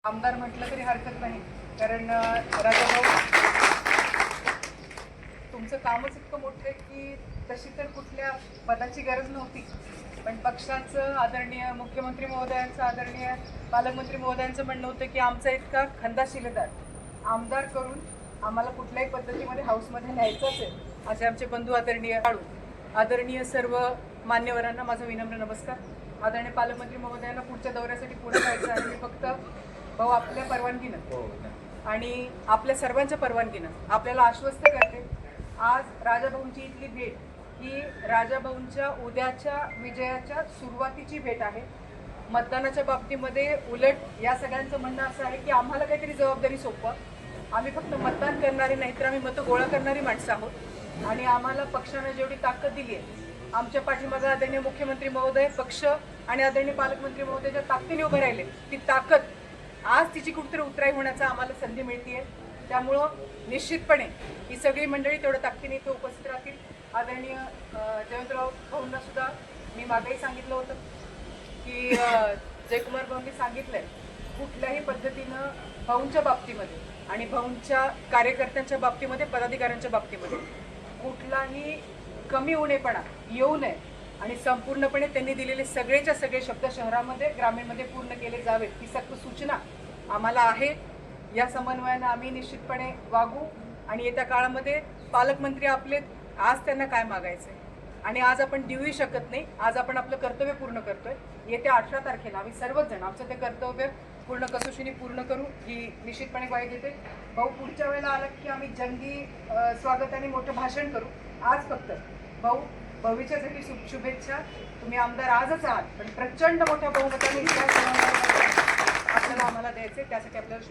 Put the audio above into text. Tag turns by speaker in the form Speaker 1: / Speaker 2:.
Speaker 1: आमदार म्हटलं तरी हरकत नाही, कारण राजाभाऊ तुमचं कामच इतकं मोठं आहे की तशी तर कुठल्या पदाची गरज नव्हती, पण पक्षाचं आदरणीय मुख्यमंत्री महोदयांचं आदरणीय पालकमंत्री महोदयांचं म्हणणं होतं की आमचा इतका खंदाशिलेदार आमदार करून आम्हाला कुठल्याही पद्धतीमध्ये हाऊसमध्ये न्यायचंच आहे. असे आमचे बंधू आदरणीय आदरणीय सर्व मान्यवरांना माझा विनम्र नमस्कार. आदरणीय पालकमंत्री महोदयांना पुढच्या दौऱ्यासाठी पुढे जायचं आहे. मी फक्त भाऊ आपल्या परवानगीनं आणि आपल्या सर्वांच्या परवानगीनं आपल्याला आश्वस्त करते, आज राजाभाऊंची इथली भेट ही राजाभाऊंच्या उद्याच्या विजयाच्या सुरुवातीची भेट आहे. मतदानाच्या बाबतीमध्ये उलट या सगळ्यांचं म्हणणं असं आहे की आम्हाला काहीतरी जबाबदारी सोपवा. आम्ही फक्त मतदान करणारे नाही तर आम्ही मतं गोळा करणारी माणसं आहोत आणि आम्हाला पक्षानं जेवढी ताकद दिली आहे, आमच्या पाठीमागे आदरणीय मुख्यमंत्री महोदय पक्ष आणि आदरणीय पालकमंत्री महोदयाच्या ताकदीने उभे राहिले, ती ताकद आज तिची कुठेतरी उतराई होण्याचा आम्हाला संधी मिळते. त्यामुळं निश्चितपणे ही सगळी मंडळी तेवढ्या ताकदीने इथे उपस्थित राहतील. आदरणीय जयवंतराव भाऊंना सुद्धा मी मागेही सांगितलं होतं की जयकुमार भाऊंनी सांगितलंय कुठल्याही पद्धतीनं भाऊंच्या बाबतीमध्ये आणि भाऊंच्या कार्यकर्त्यांच्या बाबतीमध्ये पदाधिकाऱ्यांच्या बाबतीमध्ये कुठलाही कमी उणेपणा येऊ नये आणि संपूर्णपणे त्यांनी दिलेले सगळेच्या सगळे शब्द शहरामध्ये ग्रामीणमध्ये पूर्ण केले जावेत ही सक्त सूचना आम्हाला आहे. या समन्वयानं आम्ही निश्चितपणे वागू आणि येत्या काळामध्ये पालकमंत्री आपले आज त्यांना काय मागायचं आहे आणि आज आपण देऊही शकत नाही. आज आपण आपलं कर्तव्य पूर्ण करतोय. येत्या 18 तारखेला आम्ही सर्वच जण आमचं ते कर्तव्य पूर्ण कसोशीने पूर्ण करू ही निश्चितपणे ग्वाही देते. भाऊ पुढच्या वेळेला आला की आम्ही जंगी स्वागत आणि मोठं भाषण करू. आज फक्त भाऊ भविष्यासाठी शुभेच्छा. तुम्ही आमदार आजच आहात, पण प्रचंड मोठ्या बहुमताने आपल्याला आम्हाला द्यायचे, त्यासाठी आपल्याला